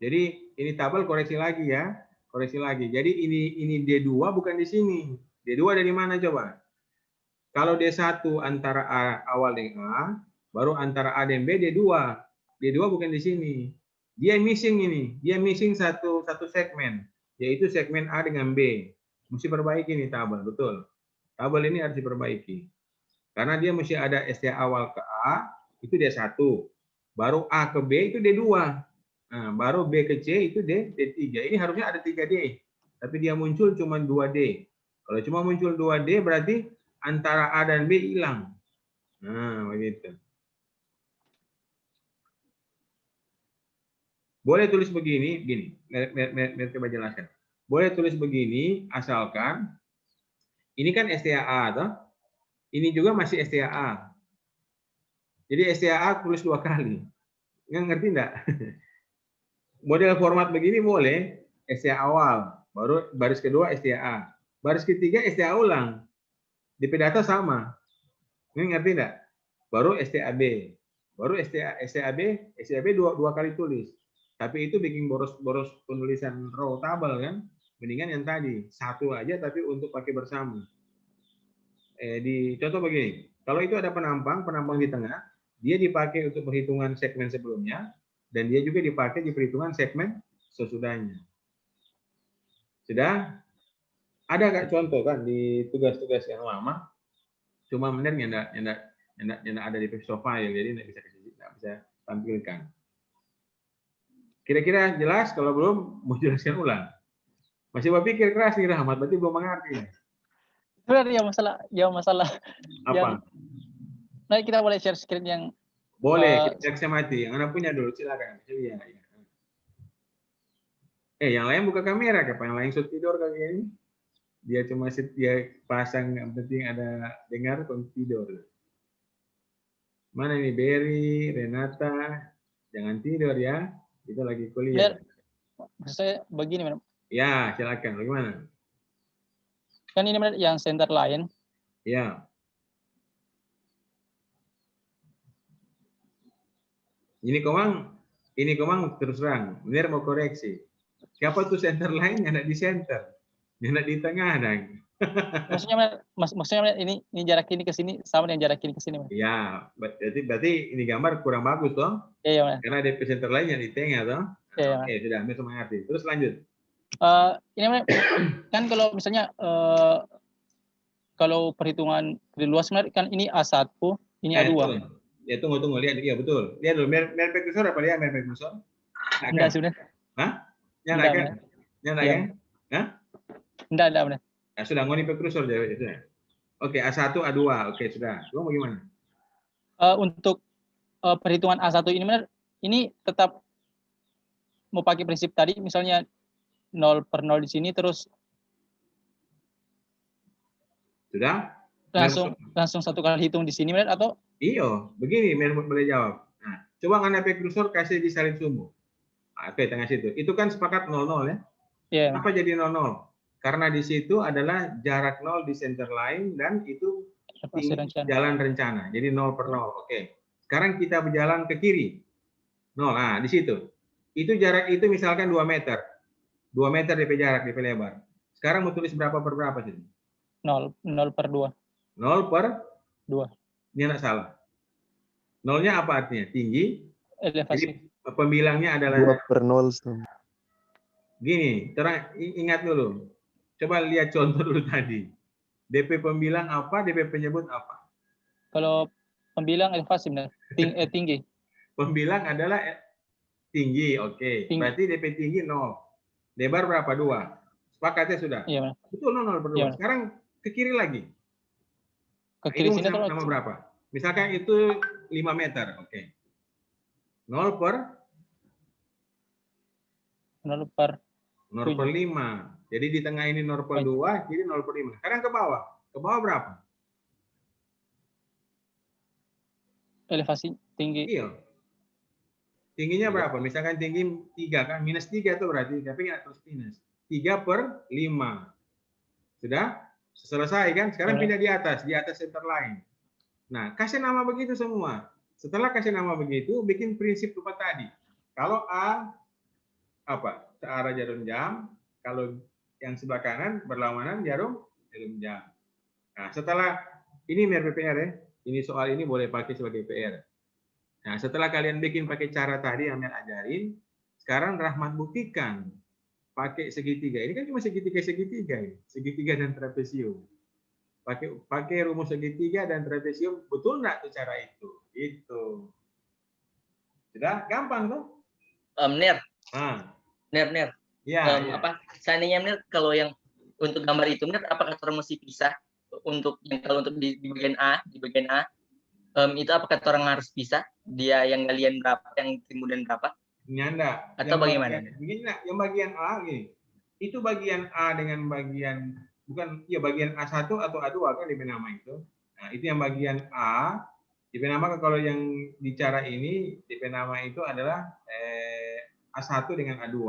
Jadi ini tabel koreksi lagi ya. Jadi ini D2 bukan di sini. D2 dari mana coba? Kalau D1 antara A awal dengan A, baru antara A dan B D2. D2 bukan di sini. Dia missing satu segmen, yaitu segmen A dengan B. Mesti perbaiki nih tabel, betul. Tabel ini harus diperbaiki. Karena dia mesti ada STA awal ke A, itu D1. Baru A ke B itu D2. Nah, baru B ke C itu D3. Ini harusnya ada 3D. Tapi dia muncul cuma 2D. Kalau cuma muncul 2D berarti antara A dan B hilang. Nah, begitu. Boleh tulis begini, coba jelaskan. Boleh tulis begini, asalkan ini kan STA toh? Ini juga masih STA. Jadi STA tulis 2 kali. Ngerti enggak? Model format begini boleh STA awal, baru baris kedua STA. Baris ketiga STA ulang. DP data sama. Ngerti enggak? Baru STAB. Baru STAB dua kali tulis. Tapi itu bikin boros penulisan row tabel kan. Mendingan yang tadi, satu aja tapi untuk pakai bersama. Di contoh begini, kalau itu ada penampang di tengah, dia dipakai untuk perhitungan segmen sebelumnya, dan dia juga dipakai di perhitungan segmen sesudahnya. Sudah? Ada nggak contoh kan di tugas-tugas yang lama? Cuma benar yang ada di profile, jadi nggak bisa tampilkan. Kira-kira jelas? Kalau belum, mau jelaskan ulang. Masih berpikir keras nih Rahmat, berarti belum mengerti. Benar ya masalah. Apa? Nah, kita boleh share screen yang boleh, kita mati. Yang Anda punya dulu, silakan. Iya. Yang lain buka kamera, kapan yang lain tidur kayak ini? Dia cuma dia pasang, yang penting ada dengar kalau tidur. Mana ini Berry, Renata? Jangan tidur ya, kita lagi kuliah. Maksud saya begini, Mas. Ya, silakan. Bagaimana? Kan ini Mas, yang center line. Ya. Ini komang terus terang, benar mau koreksi. Siapa tuh center line yang ada di center, yang ada di tengah dong. Maksudnya ini jarak ini ke sini sama dengan jarak ini ke sini, Mas. Ya, berarti ini gambar kurang bagus toh? Iya, Mas. Karena ada center line yang di tengah toh. Iya, Oke, sudah, Mir mengerti. Terus lanjut. Ini Mas, kan kalau misalnya kalau perhitungan dari luas kan ini A1, ini A2. Ya tunggu lihat, iya betul. Lihat dulu, merek kursor apa dia merek kursor? Enggak sudah. Hah? Nyalakan? Nyalakan? Hah? Enggak, benar. Ya, sudah ngoni kursor sudah. Oke, A1, A2. Oke, sudah. Lu mau gimana? Untuk perhitungan A1 ini benar, ini tetap mau pakai prinsip tadi, misalnya 0/0 di sini terus sudah? Langsung satu kali hitung di sini benar atau? Iya, begini boleh jawab. Nah, coba ngana kursor kasih di salin sumbu. Oke, tengah situ. Itu kan sepakat 00 ya? Iya. Kenapa jadi 00? Karena di situ adalah jarak 0 di center line dan itu jalan rencana. Jadi 0/0. Oke. Sekarang kita berjalan ke kiri. 0. Nah, di situ. Itu jarak itu misalkan 2 meter. 2 meter DP jarak, DP lebar. Sekarang mau tulis berapa per berapa sih? 0/2. 0/2. Ini anak salah. 0-nya apa artinya? Tinggi. Elevasi. Jadi pembilangnya adalah 2/0. Gini, ingat dulu. Coba lihat contoh dulu tadi. DP pembilang apa, DP penyebut apa? Kalau pembilang elevasi benar. Tinggi. Pembilang adalah tinggi, oke. Berarti DP tinggi 0. Lebar berapa? 2. Sepakatnya sudah? Iya, benar. Betul, 0/2. Iya, sekarang ke kiri lagi. Ke kiri sini sama berapa? Misalkan itu 5 meter, oke. 0/5. Jadi di tengah ini 0/2, jadi 0/5. Sekarang ke bawah. Ke bawah berapa? Elevasi tinggi. Iya. Tingginya berapa? Misalkan tinggi 3 kan, -3 itu berarti, tapi nggak terus minus. 3/5. Sudah? Selesai kan? Sekarang pindah di atas center line. Nah, kasih nama begitu semua. Setelah kasih nama begitu, bikin prinsip rupa tadi. Kalau A apa? Searah jarum jam. Kalau yang sebelah kanan berlawanan jarum jam. Nah, setelah ini mirip PR ya. Ini soal ini boleh pakai sebagai PR. Nah, setelah kalian bikin pakai cara tadi yang Mir ajarin, sekarang Rahmat buktikan pakai segitiga. Ini kan cuma segitiga ya. Segitiga dan trapesium. Pakai rumus segitiga dan trapesium, betul nggak tuh cara itu? Itu. Sudah gampang tuh? Ner. Ner. Ya, seandainya Ner, kalau yang untuk gambar itu Ner, apakah orang mesti pisah kalau untuk di bagian A, itu apakah orang harus pisah? Dia yang galian berapa, yang kemudian berapa? Nyanda. Atau bagaimana? Begini, yang bagian A gini. Itu bagian A dengan bagian bagian A1 atau A2 kan DP nama itu. Nah, itu yang bagian A. DP nama kalau yang bicara ini DP nama itu adalah A1 dengan A2.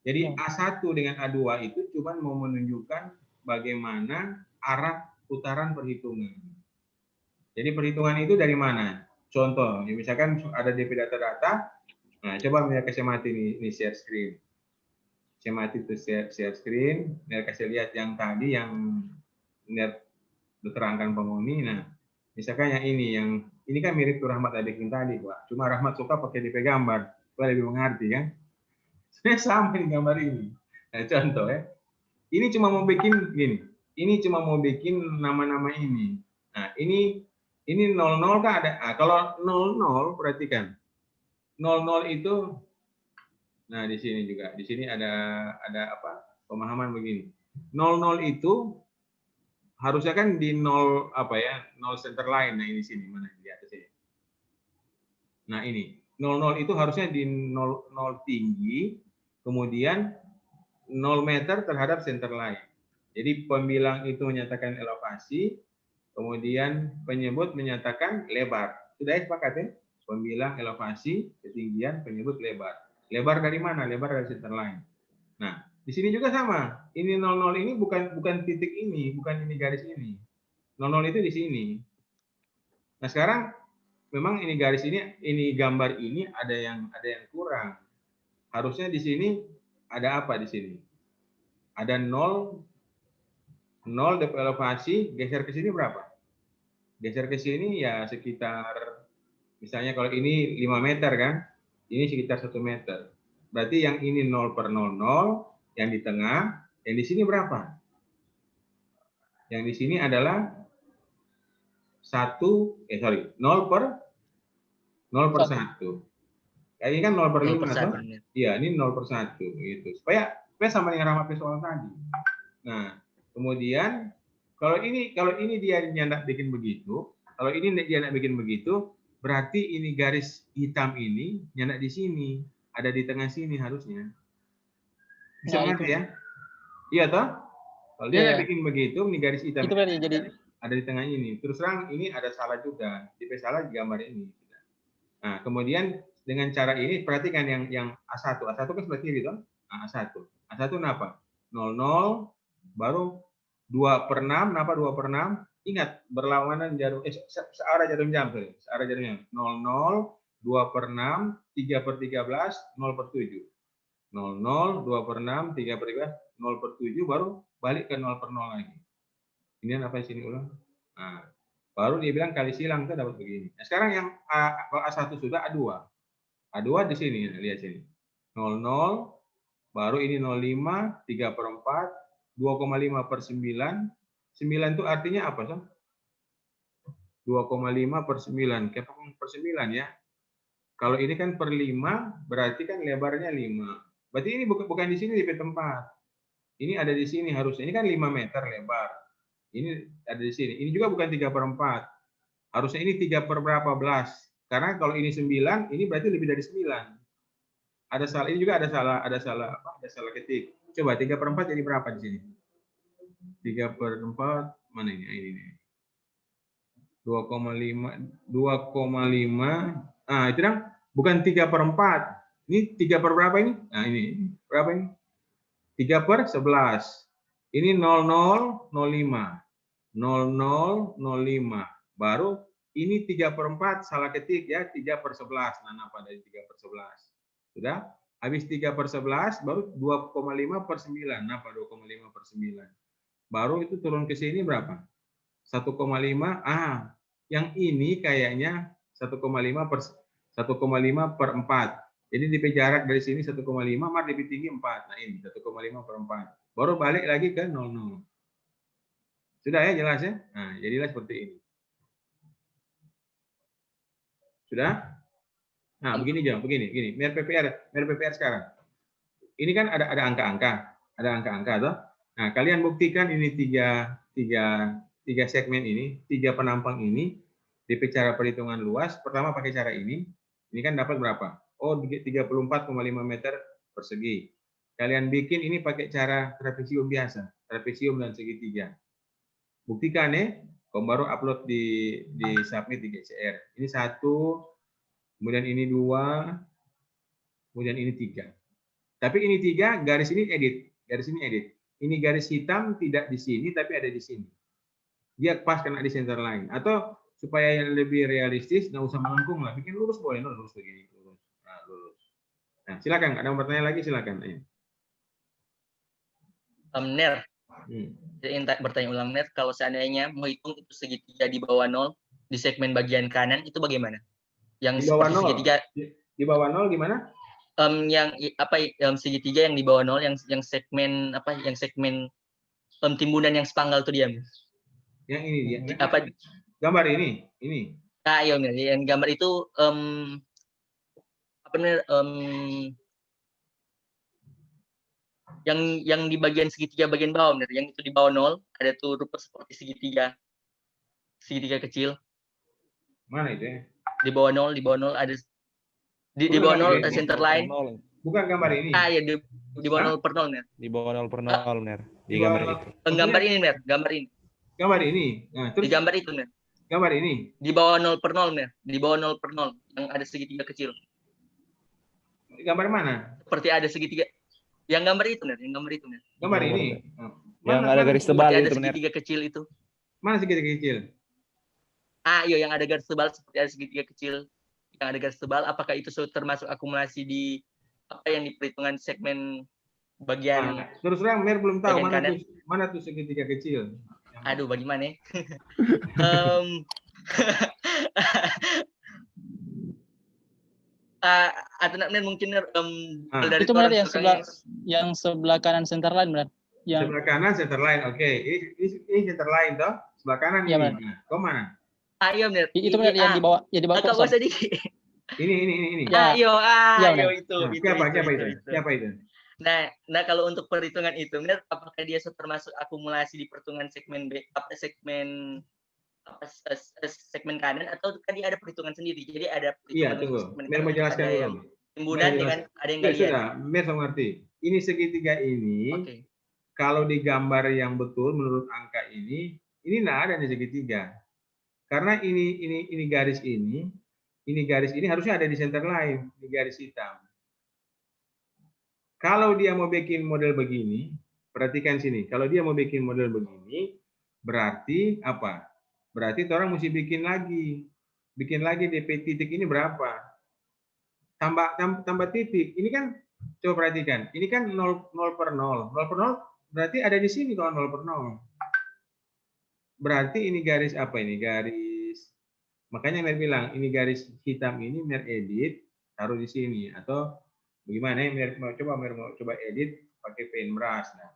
Jadi A1 dengan A2 itu cuma mau menunjukkan bagaimana arah putaran perhitungan. Jadi perhitungan itu dari mana? Contoh, misalkan ada DP data-data. Nah, coba Mir kasih mati ini share screen. Saya mati itu share screen. Mir kasih lihat yang tadi yang Mir terangkan penghuni. Nah, misalkan yang ini kan mirip tuh Rahmat bikin tadi, Pak. Cuma Rahmat suka pakai DP gambar, supaya lebih mengerti kan? Saya sama di gambar ini. Nah, contoh ya. Ini cuma mau bikin gini. Ini cuma mau bikin nama-nama ini. Nah, ini 00 kan ada. Nah, kalau 00 perhatikan. 00 itu, nah di sini juga, di sini ada apa pemahaman begini. 00 itu harusnya kan di 0 center line. Nah ini sini mana di atas ini. Nah ini 00 itu harusnya di 0 tinggi, kemudian 0 meter terhadap center line. Jadi pembilang itu menyatakan elevasi, kemudian penyebut menyatakan lebar. Sudah sepakat ya? Pembilang elevasi, ketinggian, penyebut lebar. Lebar dari mana? Lebar dari center line. Nah, di sini juga sama. Ini 00 ini bukan titik ini, bukan ini garis ini. 00 itu di sini. Nah, sekarang memang ini garis ini gambar ini ada yang kurang. Harusnya di sini ada apa di sini? Ada 0 depth elevasi, geser ke sini berapa? Geser ke sini ya sekitar, misalnya kalau ini 5 meter kan, ini sekitar 1 meter. Berarti yang ini 0 per 00, yang di tengah, yang di sini berapa? Yang di sini adalah 0 per 1. Ya, ini kan 0 per 5. Iya, ini 0 per 1 gitu. Supaya sama dengan Rahmat soal tadi. Nah, kemudian kalau ini dia nyandak bikin begitu, kalau ini dia nyandak bikin begitu, berarti ini garis hitam ini nyandak di sini, ada di tengah sini harusnya. Bisa mengerti ya? Iya toh? Kalau dia nyandak bikin begitu, ini garis hitam itu berarti jadi ada di tengah ini. Terus terang ini ada salah juga, tipe salah di gambar ini. Nah, kemudian dengan cara ini perhatikan yang A1 kan sebelah kiri toh? Nah, A1 kenapa? 00 baru 2 per 6, kenapa 2 per 6? Ingat, berlawanan jarum, searah jarum jam, sorry. Searah jarum jam. 00, 2 per 6, 3 per 13, 0 per 7. 00, 2 per 6, 3 per 13, 0 per 7, baru balik ke 0 per 0 lagi. Ini apa di sini ulang? Nah, baru dia bilang kali silang, kita dapat begini. Nah, sekarang yang kalau A1 sudah, A2. A2 di sini, lihat sini. 00, baru ini 05, 3 per 4, 2,5 per 9. 9 itu artinya apa, Sob? 2,5 per 9. Kayak per 9 ya. Kalau ini kan per 5, berarti kan lebarnya 5. Berarti ini bukan di sini di tempat. Ini ada di sini harusnya. Ini kan 5 meter lebar. Ini ada di sini. Ini juga bukan 3 per 4. Harusnya ini 3 per berapa belas. Karena kalau ini 9, ini berarti lebih dari 9. Ada salah, ini juga ada salah ketik. Coba 3 per 4 jadi berapa di sini? 3 per 4, mana ini? Ini. 2,5. Itu kan bukan 3 per 4. Ini 3 per berapa ini? Nah, ini. Berapa ini? 3 per 11. Ini 0005. 0005. Baru ini 3 per 4, salah ketik ya, 3 per 11. Nah, apa dari 3 per 11? Sudah? Habis 3 per 11, baru 2,5 per 9. Apa 2,5 per 9? Baru itu turun ke sini berapa? 1,5. Yang ini kayaknya 1,5 per 4. Jadi DP jarak dari sini 1,5, maka DP tinggi 4. Nah, ini 1,5 per 4. Baru balik lagi ke 00. Sudah ya, jelas ya? Nah, jadilah seperti ini. Sudah? Nah, begini. Biar PPR sekarang. Ini kan ada angka-angka toh. Nah, kalian buktikan ini tiga segmen ini, 3 penampang ini, DP cara perhitungan luas. Pertama pakai cara ini kan dapat berapa? Oh, 34,5 meter persegi. Kalian bikin ini pakai cara trapesium biasa, trapesium dan segitiga. Buktikan ya. Kamu baru upload di submit di GCR. Ini 1, kemudian ini 2, kemudian ini 3. Tapi ini 3, garis ini edit. Ini garis hitam tidak di sini, tapi ada di sini. Dia pas kena di center line. Atau supaya yang lebih realistis, nggak usah melengkung lah. Bikin lurus boleh, lurus begini. Lurus. Nah, silakan. Ada yang bertanya lagi, silakan. Ner. Saya bertanya ulang, Ner. Kalau seandainya menghitung itu segitiga di bawah 0, di segmen bagian kanan, itu bagaimana? Yang di bawah 0? segitiga di bawah 0 gimana? Yang segitiga yang di bawah 0, yang segmen timbunan yang spanggal itu dia. Yang ini dia. Apa gambar ini? Nah, iya, yang gambar itu yang di bagian segitiga bagian bawah, benar. Yang itu di bawah 0 ada tuh rupa seperti segitiga kecil. Mana itu ya? Di bawah 0 ada di bawah 0 center line. Bukan gambar ini. Ya di bawah 0 per 0 Ner. Di bawah 0 per 0, Ner. Di Di gambar bawah- itu. Gambar ini Ner, gambar ini. Gambar ini. Nah, Di terus gambar itu Ner. gambar ini. Di bawah 0 per 0 Ner. Di bawah 0 per 0 yang ada segitiga kecil. Gambar mana? Seperti ada segitiga. Yang gambar itu Ner, yang gambar itu Ner. Gambar Gambar ini. Yang ada garis tebal Seperti ada itu, Ner. segitiga kecil itu. Mana segitiga kecil? Iya yang ada garis tebal seperti ada segitiga kecil. Yang ada garis tebal, apakah itu termasuk akumulasi di apa yang di perhitungan segmen bagian? Nah, terus terang Mer belum tahu bagian mana tuh segitiga kecil. Aduh, bagaimana? Atau Ner mungkin dari Itu benar orang yang sebelah kanan center line benar. Yang Sebelah kanan center line. Oke, ini center line toh. Sebelah kanan Iya, ini. benar. Nah, kau mana? iya benar. itu benar yang di bawah Agak kosong. usah dikit. Ini. Ya. Iya, benar. itu. Nah, siapa itu? Nah, kalau untuk perhitungan itu, benar, apakah dia termasuk akumulasi di perhitungan segmen segmen kanan atau tadi ada perhitungan sendiri? Jadi ada Iya, perhitungan tunggu. segmen Mer kanan, mau jelaskan ada dulu. yang timbunan Mer dengan ada yang Ya, galian. sudah, Mer sama ngerti. Ini segitiga ini, Oke. kalau di gambar yang betul menurut angka ini nggak ada nih segitiga. Karena ini garis ini harusnya ada di center line, di garis hitam. Kalau dia mau bikin model begini, perhatikan sini. Kalau dia mau bikin model begini, berarti apa? Berarti orang mesti bikin lagi DP titik ini berapa? Tambah titik. Ini kan coba perhatikan. Ini kan 0 per 0. 0 per 0 berarti ada di sini kalau 0 per 0. Berarti ini garis apa ini? Garis. Makanya Mer bilang ini garis hitam ini Mer edit taruh di sini atau bagaimana ya Mer mau coba edit pakai paintbrush. Nah,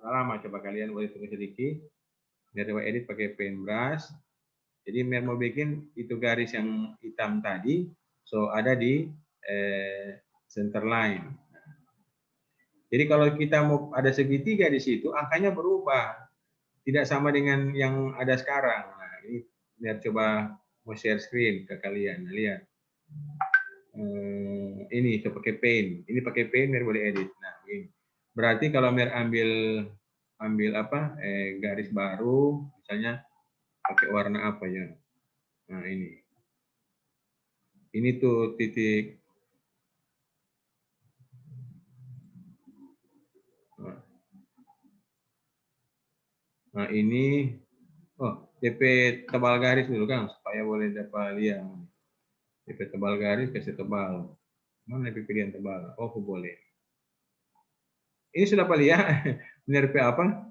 lama coba kalian boleh tunggu sedikit. Mer coba edit pakai paintbrush. Jadi Mer mau bikin itu garis yang hitam tadi, so ada di center line. Jadi kalau kita mau ada segitiga di situ, angkanya berubah, tidak sama dengan yang ada sekarang. Nah, ini Mer coba mau share screen ke kalian, lihat. Ini pakai paint, ini pakai paint Mer boleh edit. Nah, ini. Berarti kalau Mer ambil apa? Garis baru, misalnya pakai warna apa ya? Nah, ini. Ini tuh titik. Nah, ini DP tebal garis dulu Kang, supaya boleh dapat lihat. DP tebal garis kasih tebal. Mana DP pilihan tebal? Oh, boleh. Ini sudah palia. Benar apa?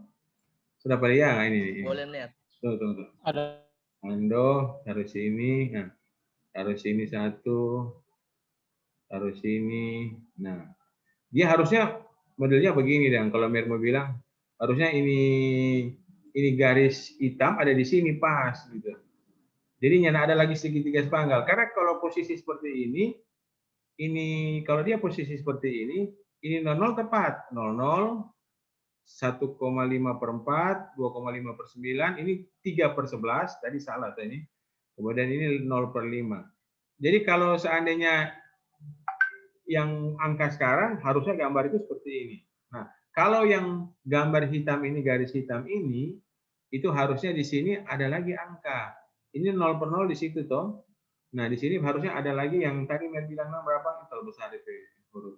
Sudah palia ini. Boleh lihat. Tuh. Ada Ando taruh sini. Nah, taruh sini satu. Taruh sini. Nah, dia harusnya modelnya begini dan kalau Mer mau bilang harusnya ini garis hitam ada di sini pas gitu. Jadi nyana ada lagi segitiga sepanggal. Karena kalau posisi seperti ini kalau dia posisi seperti ini 00 tepat. 00, 1,5 per 4, 2,5 per 9, ini 3 per 11, tadi salah tadi. Kemudian ini 0 per 5. Jadi kalau seandainya yang angka sekarang harusnya gambar itu seperti ini. Nah, kalau yang gambar hitam ini, garis hitam ini, itu harusnya di sini ada lagi angka. Ini 0 per 0 di situ toh. Nah, di sini harusnya ada lagi yang tadi Mer bilang berapa? Terlalu besar itu huruf.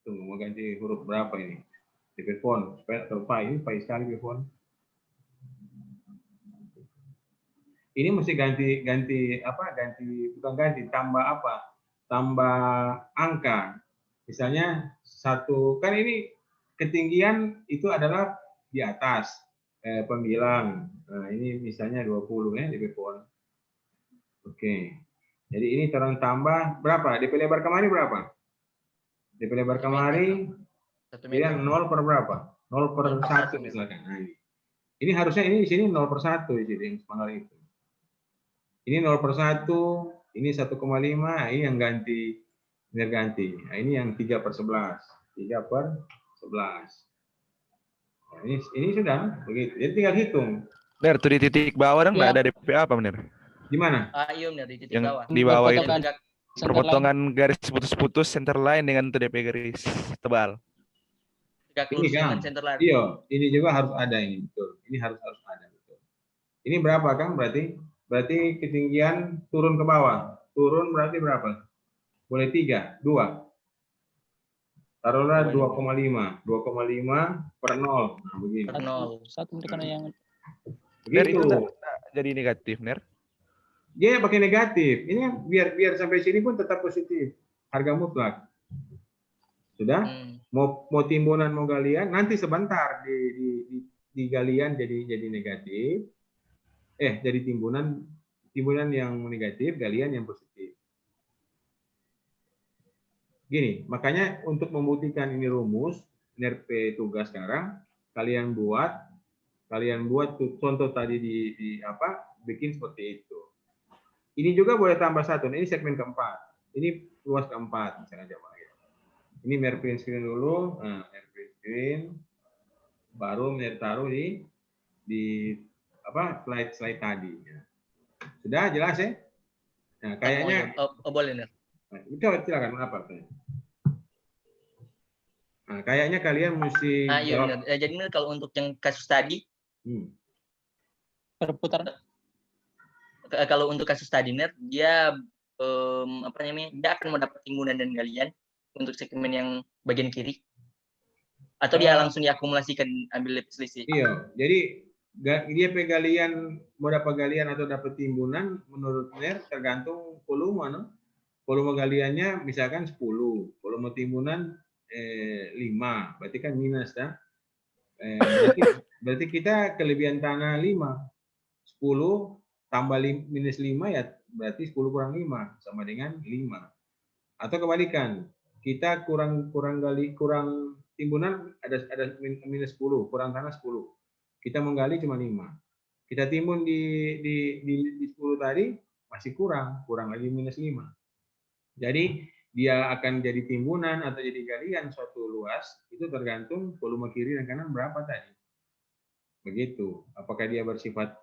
Tunggu, mau ganti huruf berapa ini? DP font, supaya terlupa ini baik sekali DP font. Ini mesti tambah apa? Tambah angka. Misalnya satu, kan ini ketinggian itu adalah di atas pembilang. Nah, ini misalnya 20 ya DP font. Oke. Jadi ini terang tambah berapa? DP lebar kemari berapa? DP lebar kemari 1 meter. 0 per berapa? 0 per 1 misalkan. Nah, ini harusnya ini di sini 0 per 1 di sini yang sepanggal itu. Ini 0 per 1, ini 1,5, ini yang ganti. Nah, ini yang 3 per 11. 3 per 11. Nah, ini sudah begitu. Jadi tinggal hitung. Ner, tuh di titik bawah dong nggak Ya. ada DP apa, Ner? Di mana? Iya benar di titik Yang bawah. di bawah itu. Kotakan. Perpotongan garis putus-putus center line dengan TDP garis tebal. Tegak Ini lurus kan, dengan center line. iya, ini juga harus ada ini betul. Ini harus ada betul. Ini berapa Kang? Berarti ketinggian turun ke bawah. Turun berarti berapa? Boleh 3, 2. Taruhlah 2,5. 2,5 per 0. Nah, begini. Per 0. Satu karena yang Ner itu Begitu. nggak jadi negatif, Ner. Dia pakai negatif. Ini kan biar sampai sini pun tetap positif. Harga mutlak. Sudah? Mau timbunan mau galian nanti sebentar di galian jadi negatif. Jadi timbunan yang negatif, galian yang positif. Gini, makanya untuk membuktikan ini rumus, NRP tugas sekarang kalian buat contoh tadi bikin seperti itu. Ini juga boleh tambah satu. Ini segmen keempat. Ini ruas keempat misalnya coba. Ini print screen dulu. Nah, print screen baru taruh di slide tadi. Sudah jelas ya? Nah, kayaknya boleh Ner. Coba silakan apa? Nah, kayaknya kalian mesti iya benar. Jadi Ner, kalau untuk yang kasus tadi perputaran. Kalau untuk kasus tadi Ner, dia dia akan mendapat timbunan dan galian untuk segmen yang bagian kiri. Atau dia langsung diakumulasikan ambil selisih. Iya, jadi dia pegalian mau dapat galian atau dapat timbunan menurut Ner tergantung volume, no? Volume galiannya misalkan 10, volume timbunan 5, berarti kan minus dah. Berarti kita kelebihan tanah 5. 10 tambah minus 5 ya berarti 10 kurang 5 sama dengan 5. Atau kebalikan, kita kurang timbunan ada minus 10, kurang tanah 10. Kita menggali cuma 5. Kita timbun di 10 tadi masih kurang lagi minus 5. Jadi dia akan jadi timbunan atau jadi galian suatu luas itu tergantung volume kiri dan kanan berapa tadi. Begitu. Apakah dia bersifat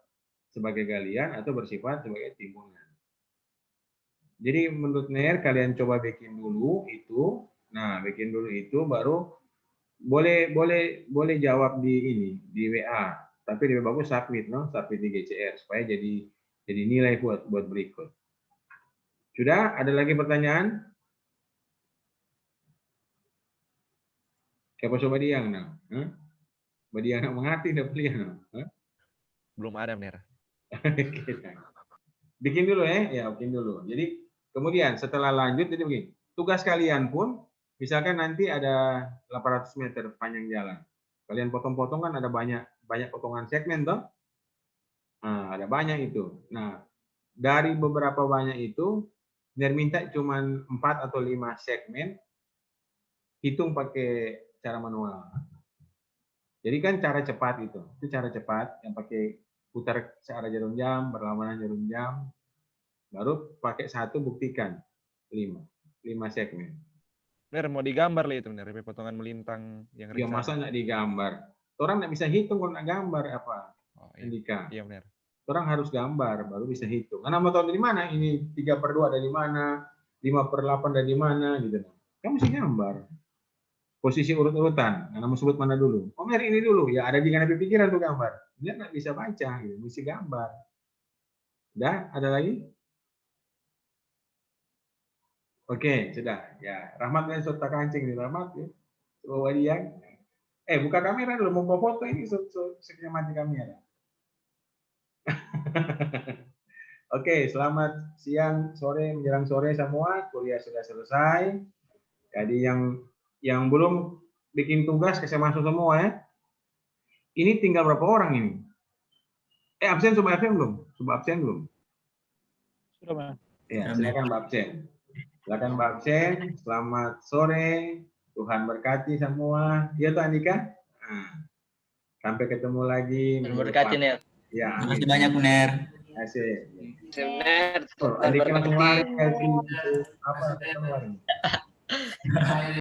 sebagai galian atau bersifat sebagai timbunan. Jadi menurut Ner kalian coba bikin dulu itu. Nah, bikin dulu itu baru boleh jawab di WA. Tapi lebih bagus submit, no? Submit di GCR supaya jadi nilai buat berikut. Sudah? Ada lagi pertanyaan? Siapa coba diang, nah? Badiang mengerti dah beliau. Belum ada, Ner. Bikin dulu ya, bikin dulu. Jadi kemudian setelah lanjut jadi begini. Tugas kalian pun misalkan nanti ada 800 meter panjang jalan. Kalian potong-potong kan ada banyak potongan segmen toh. Nah, ada banyak itu. Nah, dari beberapa banyak itu Ner minta cuma 4 atau 5 segmen hitung pakai cara manual. Jadi kan cara cepat itu cara cepat yang pakai putar searah jarum jam, berlawanan jarum jam, baru pakai satu buktikan 5 segmen. Ner mau digambar lah itu, Ner, potongan melintang yang Ya masa nggak digambar? Orang nggak bisa hitung kalau nggak gambar apa? Oh, Andika. Iya, Ner. Orang harus gambar baru bisa hitung. Karena mau tahu dari mana ini 3/2 ada di mana, 5/8 ada di mana gitu. Kamu mesti gambar. Posisi urut-urutan. Karena mau sebut mana dulu? Oh, Mer ini dulu. Ya ada di kanan pikiran tuh gambar. Dia nggak bisa baca, gitu. Mesti gambar. Udah? Ada lagi? Oke, sudah. Ya, Rahmat dan Sota kancing nih Rahmat. Ya. Coba dia. Buka kamera dulu. Mau foto ini sekian mati kamera. Oke, selamat siang, sore, menjelang sore semua. Kuliah sudah selesai. Jadi yang belum bikin tugas saya masuk semua ya. Ini tinggal berapa orang ini? Absen coba absen belum? Coba absen belum? Sudah, Bang. Ya, silakan Mbak absen. Silakan Mbak absen. Selamat sore. Tuhan berkati semua. Iya tuh Andika. Nah, sampai ketemu lagi. Berkati Ner. Ya, Terima kasih banyak, Ner. terima kasih. Ner. Andika langsung lari. Apa?